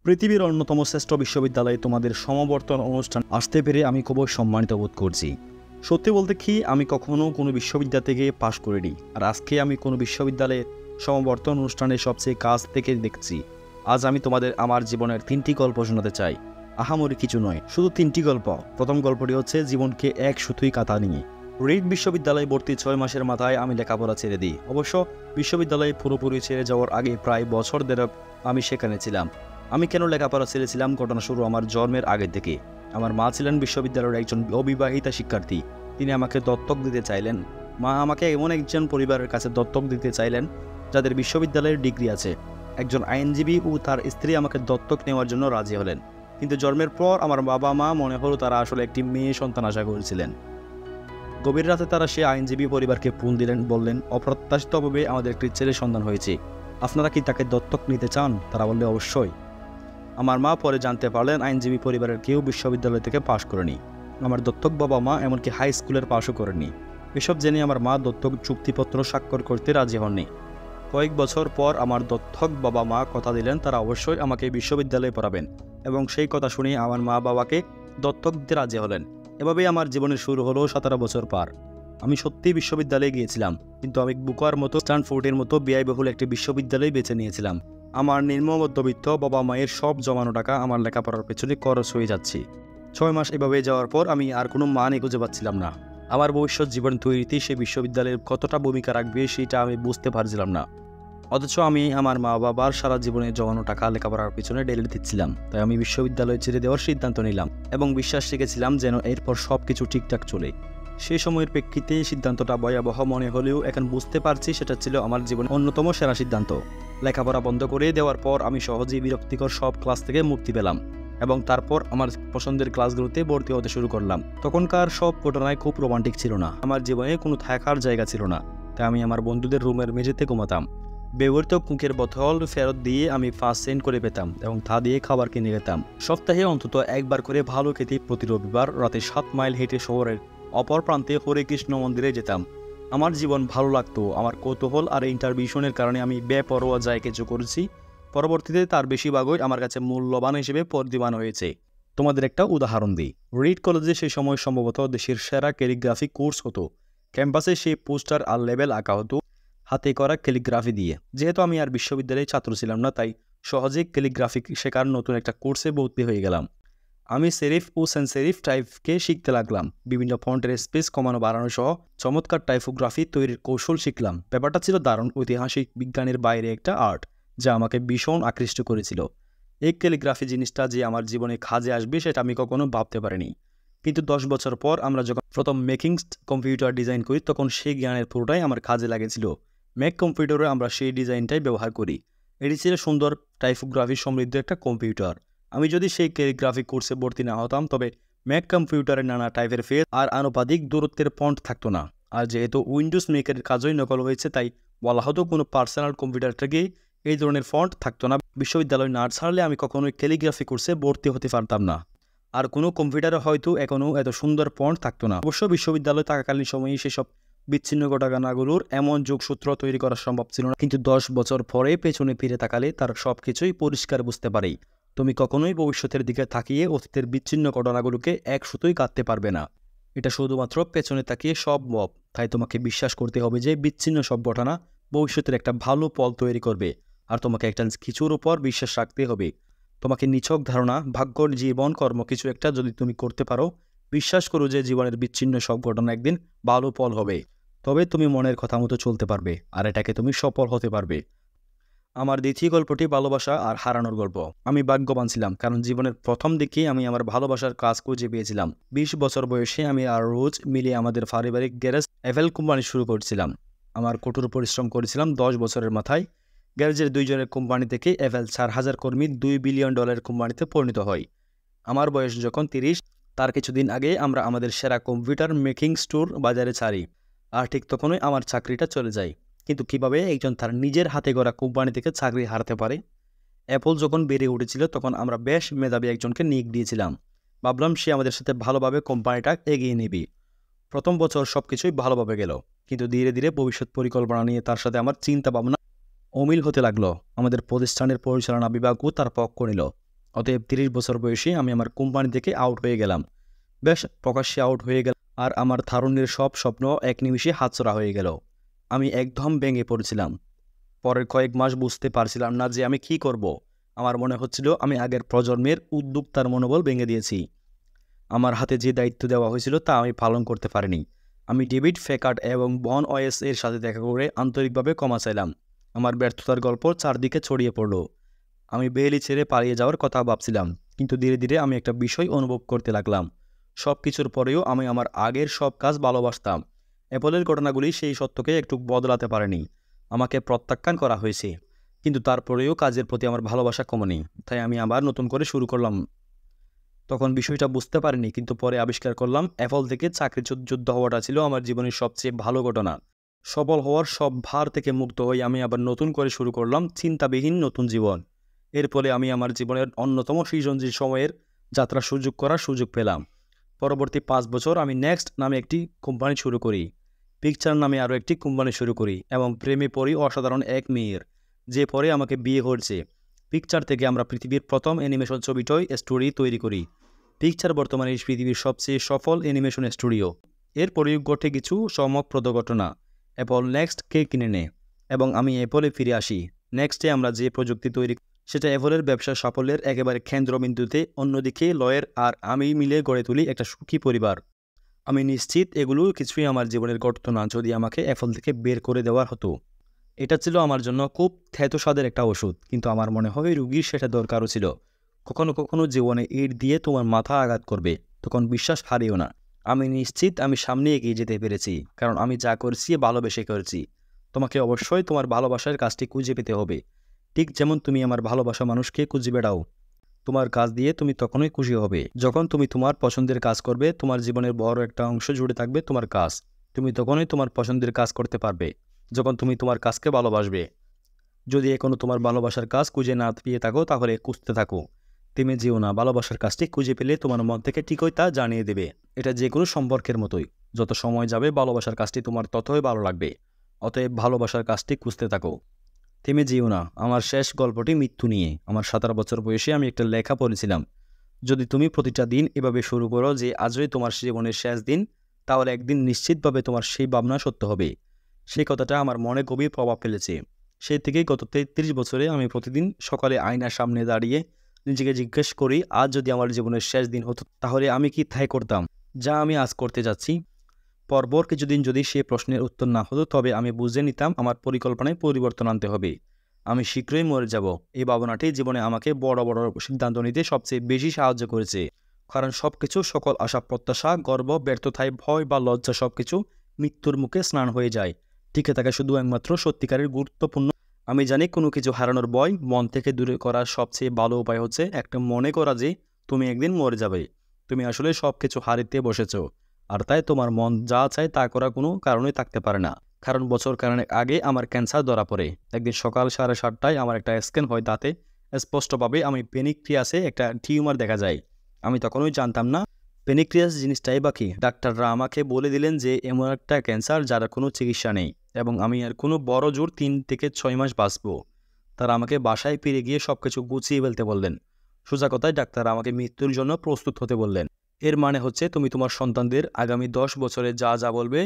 পৃথিবীর অন্যতম শ্রেষ্ঠ বিশ্ববিদ্যালয়ে তোমাদের সমাবর্তন অনুষ্ঠান আসতে পেরে আমি খুবই সম্মানিত বোধ করছি। সত্যি বলতে কি, আমি কখনো কোনো বিশ্ববিদ্যালয় থেকে পাশ করিনি, আর আজকে আমি কোনো বিশ্ববিদ্যালয়ের সমাবর্তন অনুষ্ঠানে সবচেয়ে কাছ থেকে দেখছি। আজ আমি তোমাদের আমার জীবনের 3টি গল্প শোনাতে চাই। আহামরি কিছু নয়, শুধু 3টি গল্প। প্রথম গল্পটি হচ্ছে জীবনকে এক সুতুই কাঁথা নিয়ে। রিড বিশ্ববিদ্যালয়ে ভর্তি 6 মাসের মাথায় আমি লেখাপড়া ছেড়ে দিই। অবশ্য বিশ্ববিদ্যালয়ে পুরোপুরি ছেড়ে যাওয়ার আগে প্রায় বছর দেড়েক আমি সেখানে ছিলাম। আমি কেন লেখাপড়া ছেড়েছিলাম? ঘটনা শুরু আমার জন্মের আগে থেকে। আমার মা ছিলেন বিশ্ববিদ্যালয়ের একজন অবিবাহিতা শিক্ষার্থী। তিনি আমাকে দত্তক দিতে চাইলেন। মা আমাকে এমন একজন পরিবারের কাছে দত্তক দিতে চাইলেন যাদের বিশ্ববিদ্যালয়ের ডিগ্রি আছে। একজন আইনজীবী ও তার স্ত্রী আমাকে দত্তক নেওয়ার জন্য রাজি হলেন। কিন্তু জন্মের পর আমার বাবা মা মনে হলো তারা আসলে একটি মেয়ে সন্তান আশা করেছিলেন। গভীর রাতে তারা সে আইনজীবী পরিবারকে ফোন দিলেন, বললেন অপ্রত্যাশিতভাবে আমাদের একটি ছেলের সন্তান হয়েছে, আপনারা কি তাকে দত্তক নিতে চান? তারা বললে অবশ্যই। আমার মা পরে জানতে পারলেন আইনজীবী পরিবারের কেউ বিশ্ববিদ্যালয় থেকে পাশ করেনি। আমার দত্তক বাবা মা এমনকি হাই স্কুলের পাশও করেনি। এসব জেনে আমার মা দত্তক চুক্তিপত্র স্বাক্ষর করতে রাজি হননি। কয়েক বছর পর আমার দত্তক বাবা মা কথা দিলেন তারা অবশ্যই আমাকে বিশ্ববিদ্যালয়ে পড়াবেন, এবং সেই কথা শুনে আমার মা বাবাকে দত্তক দিতে রাজি হলেন। এভাবেই আমার জীবনের শুরু হলো 17 বছর পার। আমি সত্যিই বিশ্ববিদ্যালয়ে গিয়েছিলাম, কিন্তু আমি বুকার মতো স্ট্যানফোর্ডের মতো ব্যয়বহুল একটি বিশ্ববিদ্যালয় বেছে নিয়েছিলাম। আমার নিম্ন মধ্যবিত্ত বাবা মায়ের সব জমানো টাকা আমার লেখাপড়ার পেছনে খরচ হয়ে যাচ্ছে। 6 মাস এভাবে যাওয়ার পর আমি আর কোনো মানে খুঁজে পাচ্ছিলাম না। আমার ভবিষ্যৎ জীবন তৈরিতে সে বিশ্ববিদ্যালয়ের কতটা ভূমিকা রাখবে সেটা আমি বুঝতে পারছিলাম না। অথচ আমি আমার মা বাবার সারা জীবনে জমানো টাকা লেখাপড়ার পিছনে ঢেলে দিচ্ছিলাম। তাই আমি বিশ্ববিদ্যালয় ছেড়ে দেওয়ার সিদ্ধান্ত নিলাম এবং বিশ্বাস রেখেছিলাম যেন এরপর সব কিছু ঠিকঠাক চলে। সেই সময়ের প্রেক্ষিতে সিদ্ধান্তটা ভয়াবহ মনে হলেও এখন বুঝতে পারছি সেটা ছিল আমার জীবনের অন্যতম সেরা সিদ্ধান্ত। লেখাপড়া বন্ধ করে দেওয়ার পর আমি সহজেই বিরক্তিকর সব ক্লাস থেকে মুক্তি পেলাম এবং তারপর আমার পছন্দের ক্লাসগুলোতে ভর্তি হতে শুরু করলাম। তখনকার সব ঘটনায় খুব রোমান্টিক ছিল না। আমার জীবনে কোনো থাকার জায়গা ছিল না, তাই আমি আমার বন্ধুদের রুমের মেঝেতে ঘুমাতাম। ব্যবহৃত কুকের বোতল ফেরত দিয়ে আমি 5 সেন্ট করে পেতাম এবং তা দিয়ে খাবার কিনে খেতাম। সপ্তাহে অন্তত একবার করে ভালো খেতে প্রতি রবিবার রাতে 7 মাইল হেঁটে শহরের অপর প্রান্তে হরে কৃষ্ণ মন্দিরে যেতাম। আমার জীবন ভালো লাগতো। আমার কৌতূহল আর ইন্টারভিউশনের কারণে আমি বেপরোয়া যায় কিছু করেছি। পরবর্তীতে তার বেশিরভাগই আমার কাছে মূল্যবান হিসেবে পরিমাণ হয়েছে। তোমাদের একটা উদাহরণ দিই। রিড কলেজে সেই সময় সম্ভবত দেশের সেরা ক্যালিগ্রাফি কোর্স হতো। ক্যাম্পাসে সেই পোস্টার আর লেবেল আঁকা হতো হাতে করা ক্যালিগ্রাফি দিয়ে। যেহেতু আমি আর বিশ্ববিদ্যালয়ে ছাত্র ছিলাম না, তাই সহজেই ক্যালিগ্রাফি শেখার নতুন একটা কোর্সে ভর্তি হয়ে গেলাম। আমি সেরিফ ও সেন্স সেরিফ টাইপকে শিখতে লাগলাম। বিভিন্ন ফন্টের স্পেস কমানো বাড়ানো সহ চমৎকার টাইপোগ্রাফি তৈরির কৌশল শিখলাম। ব্যাপারটা ছিল দারুণ ঐতিহাসিক, বিজ্ঞানের বাইরে একটা আর্ট যা আমাকে ভীষণ আকৃষ্ট করেছিল। এই ক্যালিগ্রাফি জিনিসটা যে আমার জীবনে কাজে আসবে সেটা আমি কখনো ভাবতে পারিনি। কিন্তু 10 বছর পর আমরা যখন প্রথম মেকিং কম্পিউটার ডিজাইন করি, তখন সেই জ্ঞানের পুরোটাই আমার কাজে লাগেছিল। ম্যাক কম্পিউটারে আমরা সেই ডিজাইনটাই ব্যবহার করি। এটি ছিল সুন্দর টাইপোগ্রাফি সমৃদ্ধ একটা কম্পিউটার। আমি যদি সেই ক্যালিগ্রাফি কোর্সে ভর্তি না হতাম, তবে ম্যাক কম্পিউটারের নানা টাইপের ফেস আর আনুপাতিক দূরত্বের ফন্ট থাকতো না। আর যেহেতু উইন্ডোজ মেকের কাজই নকল হয়েছে, তাই বলা হতো কোনো পার্সোনাল কম্পিউটার থেকে এই ধরনের ফন্ট থাকতো না। বিশ্ববিদ্যালয় না ছাড়লে আমি কখনোই ক্যালিগ্রাফি কোর্সে ভর্তি হতে পারতাম না, আর কোনো কম্পিউটারে হয়তো এখনও এত সুন্দর ফন্ট থাকতো না। অবশ্য বিশ্ববিদ্যালয় থাকাকালীন সময়ে সেসব বিচ্ছিন্ন ঘটনাগুলোর এমন যোগসূত্র তৈরি করা সম্ভব ছিল না। কিন্তু 10 বছর পরে পেছনে ফিরে তাকালে তার সব কিছুই পরিষ্কার বুঝতে পারি। তুমি কখনোই ভবিষ্যতের দিকে তাকিয়ে অতীতের বিচ্ছিন্ন ঘটনাগুলোকে এক সুতোই কাটতে পারবে না। এটা শুধুমাত্র পেছনে তাকিয়ে সম্ভব। তাই তোমাকে বিশ্বাস করতে হবে যে বিচ্ছিন্ন সব ঘটনা ভবিষ্যতের একটা ভালো ফল তৈরি করবে, আর তোমাকে একটা কিছুর উপর বিশ্বাস রাখতে হবে। তোমাকে নিছক ধারণা, ভাগ্যর জীবন কর্ম কিছু একটা যদি তুমি করতে পারো, বিশ্বাস করো যে জীবনের বিচ্ছিন্ন সব ঘটনা একদিন ভালো ফল হবে। তবে তুমি মনের কথা মতো চলতে পারবে, আর এটাকে তুমি সফল হতে পারবে। আমার দ্বিতীয় গল্পটি ভালোবাসা আর হারানোর গল্প। আমি ভাগ্যবান ছিলাম, কারণ জীবনের প্রথম দিকে আমি আমার ভালোবাসার কাজ খুঁজে পেয়েছিলাম। 20 বছর বয়সে আমি আর রোজ মিলিয়ে আমাদের পারিবারিক গ্যারেজ এফএল কোম্পানি শুরু করেছিলাম। আমার কঠোর পরিশ্রম করেছিলাম 10 বছরের মাথায়। গ্যারেজের 2 জনের কোম্পানি থেকে এফএল 4000 কর্মী $2 বিলিয়ন কোম্পানিতে পরিণত হয়। আমার বয়স যখন 30, তার কিছুদিন আগে আমরা আমাদের সেরা কম্পিউটার মেকিং স্টোর বাজারে ছাড়ি, আর ঠিক তখনই আমার চাকরিটা চলে যায়। কিন্তু কিভাবে একজন তার নিজের হাতে গড়া কোম্পানি থেকে চাকরি হারাতে পারে? অ্যাপল যখন বেড়ে উঠেছিল তখন আমরা বেশ মেধাবী একজনকে নিয়োগ দিয়েছিলাম। ভাবলাম সে আমাদের সাথে ভালোভাবে কোম্পানিটা এগিয়ে নেবে। প্রথম বছর সব কিছুই ভালোভাবে গেল, কিন্তু ধীরে ধীরে ভবিষ্যৎ পরিকল্পনা নিয়ে তার সাথে আমার চিন্তা ভাবনা অমিল হতে লাগলো। আমাদের প্রতিষ্ঠানের পরিচালনা বিভাগও তার পক্ষ নিল। অতএব 30 বছর বয়সে আমি আমার কোম্পানি থেকে আউট হয়ে গেলাম, বেশ প্রকাশ্যে আউট হয়ে গেল। আর আমার তারুণ্যের সব স্বপ্ন এক নিমিষে হাতছাড়া হয়ে গেল। আমি একদম ভেঙে পড়েছিলাম। পরের কয়েক মাস বুঝতে পারছিলাম না যে আমি কি করব। আমার মনে হচ্ছিল আমি আগের প্রজন্মের উদ্যোক্তার মনোবল ভেঙে দিয়েছি। আমার হাতে যে দায়িত্ব দেওয়া হয়েছিল তা আমি পালন করতে পারিনি। আমি ডেভিড ফেকার্ড এবং বন ওয়েস এর সাথে দেখা করে আন্তরিকভাবে ক্ষমা চাইলাম। আমার ব্যর্থতার গল্প চারদিকে ছড়িয়ে পড়ল। আমি বেইলি ছেড়ে পালিয়ে যাওয়ার কথা ভাবছিলাম, কিন্তু ধীরে ধীরে আমি একটা বিষয় অনুভব করতে লাগলাম। সব কিছুর পরেও আমি আমার আগের সব কাজ ভালোবাসতাম। অ্যাপলের ঘটনাগুলি সেই সত্যকে একটু বদলাতে পারেনি। আমাকে প্রত্যাখ্যান করা হয়েছে, কিন্তু তারপরেও কাজের প্রতি আমার ভালোবাসা কমেনি। তাই আমি আবার নতুন করে শুরু করলাম। তখন বিষয়টা বুঝতে পারিনি, কিন্তু পরে আবিষ্কার করলাম অ্যাপল থেকে চাকরিচ্যুত হওয়াটা ছিল আমার জীবনের সবচেয়ে ভালো ঘটনা। সফল হওয়ার সব ভার থেকে মুক্ত হয়ে আমি আবার নতুন করে শুরু করলাম চিন্তাবিহীন নতুন জীবন। এর ফলে আমি আমার জীবনের অন্যতম সৃজনশীল সময়ের যাত্রার সুযোগ পেলাম। পরবর্তী 5 বছর আমি নেক্সট নামে একটি কোম্পানি শুরু করি, পিকচার নামে আরও একটি কোম্পানি শুরু করি এবং প্রেমে পড়ি অসাধারণ এক মেয়ের, যে পরে আমাকে বিয়ে করছে। পিকচার থেকে আমরা পৃথিবীর প্রথম অ্যানিমেশন ছবি টয় স্টোরি তৈরি করি। পিকচার বর্তমানে পৃথিবীর সবচেয়ে সফল অ্যানিমেশন স্টুডিও। এরপরেও ঘটে কিছু চমকপ্রদ ঘটনা। অ্যাপল নেক্সটকে কিনে নেয় এবং আমি অ্যাপলে ফিরে আসি। নেক্সটে আমরা যে প্রযুক্তি তৈরি সেটা অ্যাপলের ব্যবসা সাফল্যের একেবারে কেন্দ্রবিন্দুতে। অন্যদিকে লয়ের আর আমি মিলে গড়ে তুলি একটা সুখী পরিবার। আমি নিশ্চিত এগুলো কিছুই আমার জীবনের ঘটতো না যদি আমাকে অ্যাপল থেকে বের করে দেওয়ার হতো। এটা ছিল আমার জন্য খুব থেতস্বাদের একটা ওষুধ, কিন্তু আমার মনে হয় রুগীর সেটা দরকারও ছিল। কখনো কখনো জীবনে ইট দিয়ে তোমার মাথা আঘাত করবে, তখন বিশ্বাস হারিও না। আমি নিশ্চিত আমি সামনে এগিয়ে যেতে পেরেছি, কারণ আমি যা করছি ভালোবেসে করেছি। তোমাকে অবশ্যই তোমার ভালোবাসার কাজটি খুঁজে পেতে হবে, ঠিক যেমন তুমি আমার ভালোবাসা মানুষকে খুঁজে বেড়াও। তোমার কাজ দিয়ে তুমি তখনই খুশি হবে যখন তুমি তোমার পছন্দের কাজ করবে। তোমার জীবনের বড় একটা অংশ জুড়ে থাকবে তোমার কাজ। তুমি তখনই তোমার পছন্দের কাজ করতে পারবে যখন তুমি তোমার কাজকে ভালোবাসবে। যদি এখনো তোমার ভালোবাসার কাজ খুঁজে না পেয়ে থাকো, তাহলে খুঁজতে থাকো। থেমে যেও না। ভালোবাসার কাজটি খুঁজে পেলে তোমার মন থেকে ঠিকই তা জানিয়ে দেবে। এটা যে কোনো সম্পর্কের মতোই, যত সময় যাবে ভালোবাসার কাজটি তোমার ততই ভালো লাগবে। অতএব ভালোবাসার কাজটি খুঁজতে থাকো, থেমে যেও না। আমার শেষ গল্পটি মৃত্যু নিয়ে। আমার 17 বছর বয়সে আমি একটা লেখা পড়েছিলাম, যদি তুমি প্রতিটা দিন এভাবে শুরু করো যে আজই তোমার জীবনের শেষ দিন, তাহলে একদিন নিশ্চিতভাবে তোমার সেই ভাবনা সত্য হবে। সেই কথাটা আমার মনে গভীর প্রভাব ফেলেছে। সেই থেকেই গত 33 বছরে আমি প্রতিদিন সকালে আয়নার সামনে দাঁড়িয়ে নিজেকে জিজ্ঞেস করি, আজ যদি আমার জীবনের শেষ দিন হতো তাহলে আমি কি তাই করতাম যা আমি আজ করতে যাচ্ছি। পরপর কিছুদিন যদি সে প্রশ্নের উত্তর না হতো, তবে আমি বুঝে নিতাম আমার পরিকল্পনায় পরিবর্তন আনতে হবে। আমি শীঘ্রই মরে যাব। এই ভাবনাটি জীবনে আমাকে বড় বড় সিদ্ধান্ত নিতে সবচেয়ে বেশি সাহায্য করেছে। কারণ সবকিছু, সকল আশা প্রত্যাশা, গর্ব, ব্যর্থতায় ভয় বা লজ্জা সবকিছু মৃত্যুর মুখে স্নান হয়ে যায়। টিকে থাকা শুধু একমাত্র সত্যিকারের গুরুত্বপূর্ণ। আমি জানি কোনো কিছু হারানোর ভয় মন থেকে দূরে করার সবচেয়ে ভালো উপায় হচ্ছে একটা মনে করা যে তুমি একদিন মরে যাবে। তুমি আসলে সব কিছু হারিতে বসেছ, আর তাই তোমার মন যা চায় তা করার কোনো কারণই থাকতে পারে না। কারণ বছর কারণের আগে আমার ক্যান্সার ধরা পড়ে। একদিন সকাল 7:30টায় আমার একটা স্ক্যান হয়, তাতে স্পষ্টভাবে আমি পেনিক্রিয়াসে একটা টিউমার দেখা যায়। আমি তখনই জানতাম না পেনিক্রিয়াস জিনিসটাই বা কি। ডাক্তাররা আমাকে বলে দিলেন যে এমন একটা ক্যান্সার যার কোনো চিকিৎসা নেই এবং আমি আর কোনো বড় জোর 3 থেকে 6 মাস বাঁচব। তারা আমাকে বাসায় ফিরে গিয়ে সব কিছু গুছিয়ে ফেলতে বললেন। সোজা কথায় ডাক্তার আমাকে মৃত্যুর জন্য প্রস্তুত হতে বললেন। এর মানে হচ্ছে তুমি তোমার সন্তানদের আগামী 10 বছরে যা যা বলবে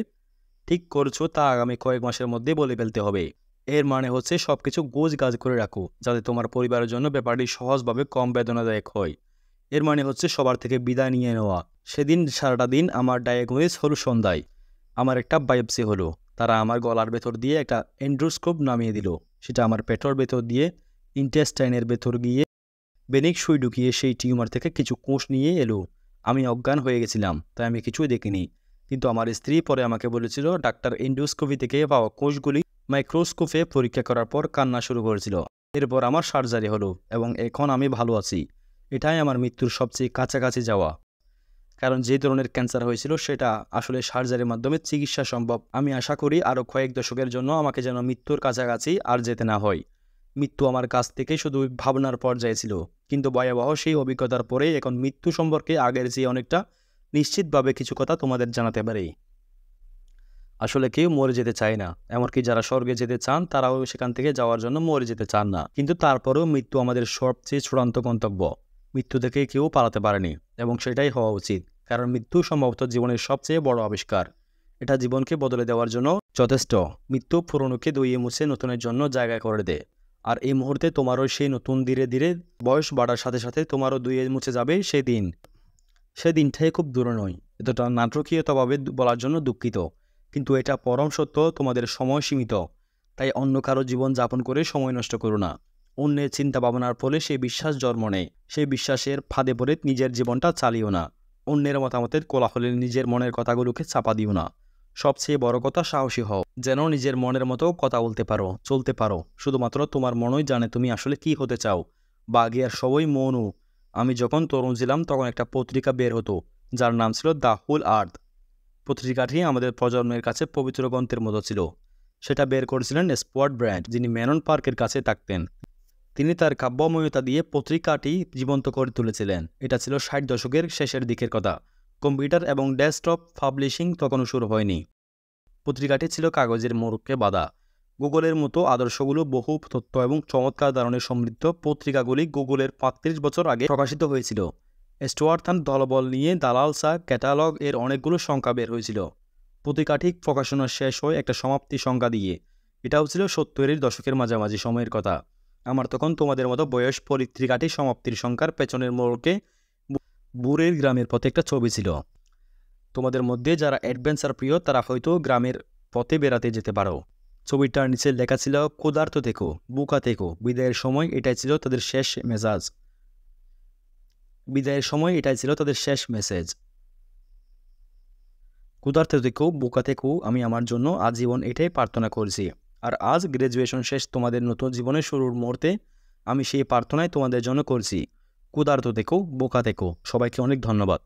ঠিক করছো তা আগামী কয়েক মাসের মধ্যে বলে ফেলতে হবে। এর মানে হচ্ছে সবকিছু গোছগাছ করে রাখো, যাতে তোমার পরিবারের জন্য ব্যাপারটি সহজভাবে কম বেদনাদায়ক হয়। এর মানে হচ্ছে সবার থেকে বিদায় নিয়ে নেওয়া। সেদিন সারাটা দিন আমার ডায়াগনোসিস হলো সন্ধ্যায়। আমার একটা বায়োপসি হলো। তারা আমার গলার ভেতর দিয়ে একটা এন্ডোস্কোপ নামিয়ে দিল। সেটা আমার পেটের ভেতর দিয়ে ইন্টেস্টাইনের ভেতর গিয়ে বেনিক সুই ঢুকিয়ে সেই টিউমার থেকে কিছু কোষ নিয়ে এলো। আমি অজ্ঞান হয়ে গেছিলাম, তাই আমি কিছুই দেখিনি। কিন্তু আমার স্ত্রী পরে আমাকে বলেছিল ডাক্তার এন্ডোস্কোপি থেকে পাওয়া কোষগুলি মাইক্রোস্কোপে পরীক্ষা করার পর কান্না শুরু করেছিল। এরপর আমার সার্জারি হলো এবং এখন আমি ভালো আছি। এটাই আমার মৃত্যুর সবচেয়ে কাছাকাছি যাওয়া। কারণ যে ধরনের ক্যান্সার হয়েছিল সেটা আসলে সার্জারির মাধ্যমে চিকিৎসা সম্ভব। আমি আশা করি আরও কয়েক দশকের জন্য আমাকে যেন মৃত্যুর কাছাকাছি আর যেতে না হয়। মৃত্যু আমার কাছ থেকে শুধু ভাবনার পর্যায়ে ছিল, কিন্তু ভয়াবহ সেই অভিজ্ঞতার পরে এখন মৃত্যু সম্পর্কে আগের চেয়ে অনেকটা নিশ্চিতভাবে কিছু কথা তোমাদের জানাতে পারি। আসলে কেউ মরে যেতে চায় না, এমনকি যারা স্বর্গে যেতে চান তারাও সেখান থেকে যাওয়ার জন্য মরে যেতে চান না। কিন্তু তারপরেও মৃত্যু আমাদের সবচেয়ে চূড়ান্ত গন্তব্য। মৃত্যু থেকে কেউ পালাতে পারেনি, এবং সেটাই হওয়া উচিত, কারণ মৃত্যু সম্ভবত জীবনের সবচেয়ে বড় আবিষ্কার। এটা জীবনকে বদলে দেওয়ার জন্য যথেষ্ট। মৃত্যু পুরনোকে ধুয়ে মুছে নতুনের জন্য জায়গা করে দেয়। আর এই মুহূর্তে তোমারও সেই নতুন ধীরে ধীরে বয়স বাড়ার সাথে সাথে তোমারও ধুয়ে মুছে যাবে সেই দিন। সেই দিনটাই খুব দূরে নয়। এতটা নাটকীয়তাভাবে বলার জন্য দুঃখিত, কিন্তু এটা পরম সত্য। তোমাদের সময় সীমিত, তাই অন্য কারো জীবন যাপন করে সময় নষ্ট করো না। অন্যের চিন্তা ভাবনার ফলে সেই বিশ্বাস জন্ম নেয়। সেই বিশ্বাসের ফাঁদে পড়ে নিজের জীবনটা চালিও না। অন্যের মতামতের কোলাহলে নিজের মনের কথাগুলোকে চাপা দিও না। সবচেয়ে বড় কথা, সাহসী হও, যেন নিজের মনের মতো কথা বলতে পারো, চলতে পারো। শুধুমাত্র তোমার মনই জানে তুমি আসলে কি হতে চাও। বাগিয়ার সবই মনু। আমি যখন তরুণ ছিলাম তখন একটা পত্রিকা বের হতো, যার নাম ছিল দ্য হোল আর্থ। পত্রিকাটি আমাদের প্রজন্মের কাছে পবিত্র গ্রন্থের মতো ছিল। সেটা বের করেছিলেন স্পট ব্র্যান্ড, যিনি ম্যানন পার্কের কাছে থাকতেন। তিনি তার কাব্যময়তা দিয়ে পত্রিকাটি জীবন্ত করে তুলেছিলেন। এটা ছিল 60 দশকের শেষের দিকের কথা। কম্পিউটার এবং ডেস্কটপ পাবলিশিং তখনও শুরু হয়নি। পত্রিকাটি ছিল কাগজের মোড়কে বাঁধা। গুগলের মতো আদর্শগুলো, বহু তথ্য এবং চমৎকার ধরনের সমৃদ্ধ পত্রিকাগুলি গুগলের 35 বছর আগে প্রকাশিত হয়েছিল। স্টুয়ার্ট তার দলবল নিয়ে দালাল চা ক্যাটালগ এর অনেকগুলো সংখ্যা বের হয়েছিল। পত্রিকাটি প্রকাশনা শেষ হয় একটা সমাপ্তি সংখ্যা দিয়ে। এটাও ছিল 70-এর দশকের মাঝামাঝি সময়ের কথা। আমার তখন তোমাদের মতো বয়স। পত্রিকাটি সমাপ্তির সংখ্যার পেছনের মোড়কে বুড়ের গ্রামের পথে একটা ছবি ছিল। তোমাদের মধ্যে যারা অ্যাডভেঞ্চার প্রিয় তারা হয়তো গ্রামের পথে বেড়াতে যেতে পারো। ছবিটার নিচে লেখা ছিল, ক্ষুধার্ত থেকো, বুকা থেকো, বিদায়ের সময় এটাই ছিল তাদের শেষ মেজাজ। বিদায়ের সময় এটাই ছিল তাদের শেষ মেসেজ। ক্ষুধার্ত থেকো, বুকা থেকো, আমি আমার জন্য আজীবন এটাই প্রার্থনা করছি। আর আজ গ্র্যাজুয়েশন শেষ, তোমাদের নতুন জীবনের শুরুর মুহূর্তে আমি সেই প্রার্থনাই তোমাদের জন্য করছি। ক্ষুধার্ত থেকো, বোকা থেকো। সবাইকে অনেক ধন্যবাদ।